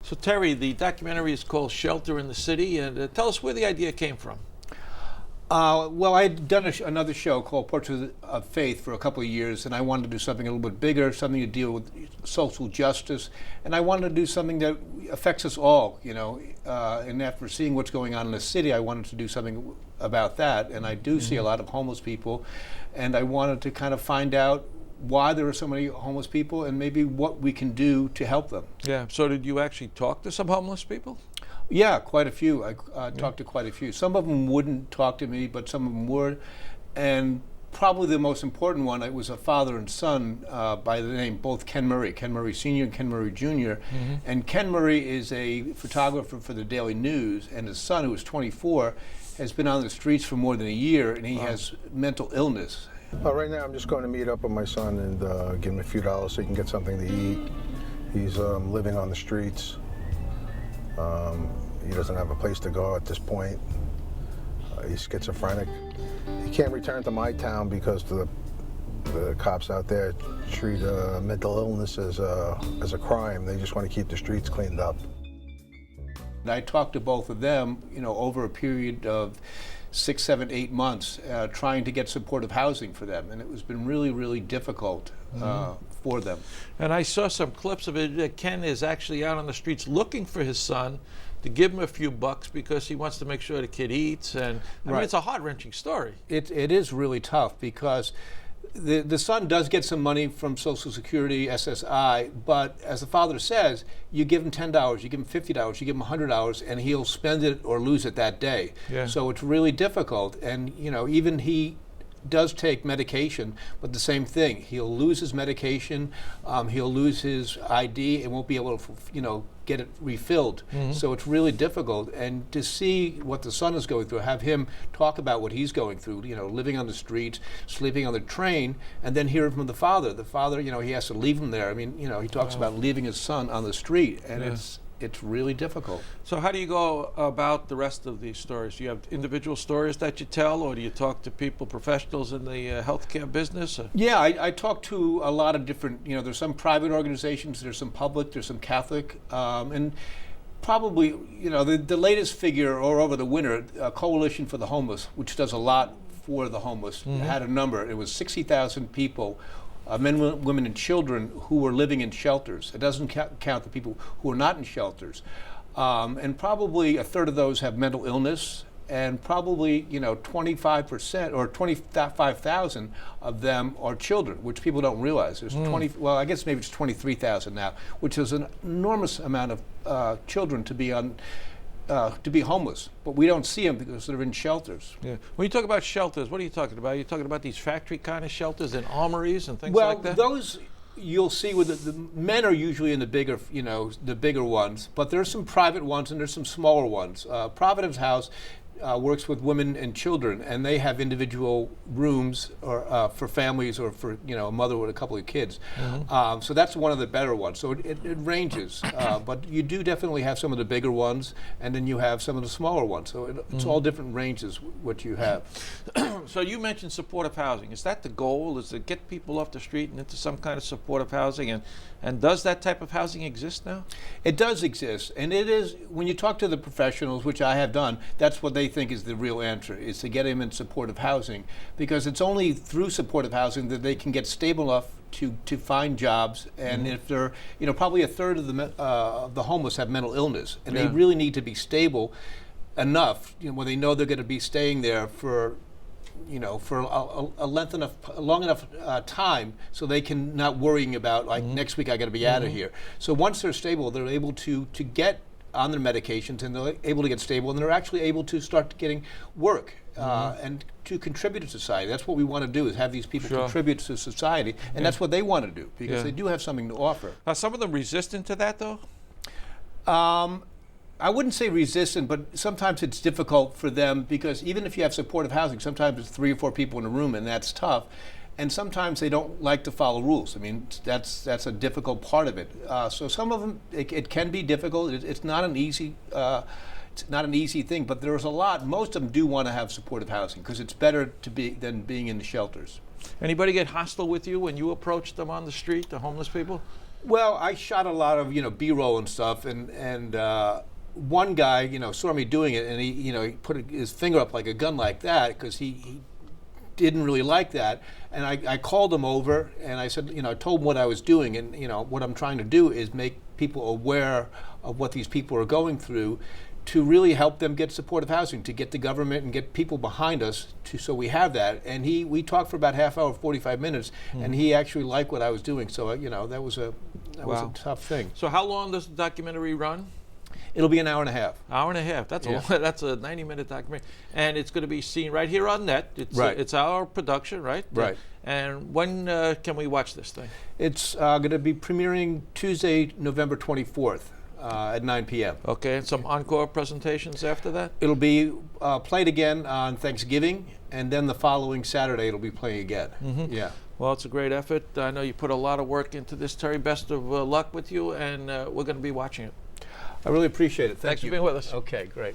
So Terry, the documentary is called Shelter in the City, and tell us where the idea came from. Well, I had done another show called Portraits of Faith for a couple of years, and I wanted to do something a little bit bigger, something to deal with social justice, and I wanted to do something that affects us all, and after seeing what's going on in the city, I wanted to do something about that, and I do see a lot of homeless people, and I wanted to kind of find out why there are so many homeless people and maybe what we can do to help them. Yeah, so did you actually talk to some homeless people? Yeah, quite a few. I talked to quite a few. Some of them wouldn't talk to me, but some of them would. And probably the most important one, it was a father and son by the name, both Ken Murray Sr. and Ken Murray Jr. And Ken Murray is a photographer for the Daily News, and his son, who is 24, has been on the streets for more than a year, and he has mental illness. Right now I'm just going to meet up with my son and give him a few dollars so he can get something to eat. He's living on the streets. He doesn't have a place to go at this point. He's schizophrenic. He can't return to my town because the cops out there treat mental illness as a crime. They just want to keep the streets cleaned up. And I talked to both of them, over a period of 6, 7, 8 months, trying to get supportive housing for them, and it has been really, really difficult for them. And I saw some clips of it. Ken is actually out on the streets looking for his son to give him a few bucks because he wants to make sure the kid eats. And I mean, it's a heart-wrenching story. It is really tough because the son does get some money from Social Security, SSI, but as the father says, you give him $10, you give him $50, you give him $100, and he'll spend it or lose it that day. Yeah. So it's really difficult. And even he does take medication, but the same thing. He'll lose his medication, he'll lose his ID, and won't be able to, get it refilled. So it's really difficult. And to see what the son is going through, have him talk about what he's going through, living on the streets, sleeping on the train, and then hear from the father. The father, he has to leave him there. I mean, he talks about leaving his son on the street, and it's really difficult. So how do you go about the rest of these stories? Do you have individual stories that you tell, or do you talk to people, professionals in the healthcare business? Yeah, I talk to a lot of different, there's some private organizations, there's some public, there's some Catholic, and probably, the latest figure, or over the winter, Coalition for the Homeless, which does a lot for the homeless, had a number. It was 60,000 people, men, women, and children who were living in shelters. It doesn't count the people who are not in shelters. And probably a third of those have mental illness, and probably 25% or 25,000 of them are children, which people don't realize. There's well, I guess maybe it's 23,000 now, which is an enormous amount of children to be homeless, but we don't see them because they're in shelters. Yeah. When you talk about shelters, what are you talking about? Are you talking about these factory kind of shelters and armories and things like that? Well, those you'll see with the men are usually in the bigger, the bigger ones, but there's some private ones and there's some smaller ones. Providence House works with women and children, and they have individual rooms or for families, or for a mother with a couple of kids. So that's one of the better ones. So it ranges, but you do definitely have some of the bigger ones, and then you have some of the smaller ones. So it's all different ranges what you have. So you mentioned supportive housing. Is that the goal? Is to get people off the street and into some kind of supportive housing? And does that type of housing exist now? It does exist, and it is, when you talk to the professionals, which I have done, that's what they think is the real answer, is to get them in supportive housing, because it's only through supportive housing that they can get stable enough to find jobs. And if they're, probably a third of the homeless have mental illness, and they really need to be stable enough, when they know they're going to be staying there for for a long enough time, so they can not worrying about next week I got to be out of here. So once they're stable, they're able to get on their medications, and they're able to get stable, and they're actually able to start getting work and to contribute to society. That's what we want to do, is have these people contribute to society, and that's what they want to do, because they do have something to offer. Are some of them resistant to that, though? I wouldn't say resistant, but sometimes it's difficult for them, because even if you have supportive housing, sometimes it's 3 or 4 people in a room, and that's tough. And sometimes they don't like to follow rules. I mean, that's a difficult part of it. So some of them, it can be difficult. It's not an easy thing, but there's a lot. Most of them do want to have supportive housing, because it's better than being in the shelters. Anybody get hostile with you when you approach them on the street, the homeless people? Well, I shot a lot of B-roll and stuff, and one guy saw me doing it, and he put his finger up like a gun like that because he didn't really like that, and I called him over and I said, I told him what I was doing, and what I'm trying to do is make people aware of what these people are going through, to really help them get supportive housing, to get the government and get people behind us, so we have that. And we talked for about half hour, 45 minutes, and he actually liked what I was doing. So that was a tough thing. So how long does the documentary run? It'll be an hour and a half. Hour and a half. That's that's a 90-minute documentary, and it's going to be seen right here on net. It's right. It's our production, right? Right. And when can we watch this thing? It's going to be premiering Tuesday, November 24th. At 9 p.m. Okay, and some encore presentations after that? It'll be played again on Thanksgiving, and then the following Saturday it'll be playing again. Mm-hmm. Yeah. Well, it's a great effort. I know you put a lot of work into this, Terry. Best of luck with you, and we're going to be watching it. I really appreciate it. Thanks you for being with us. Okay, great.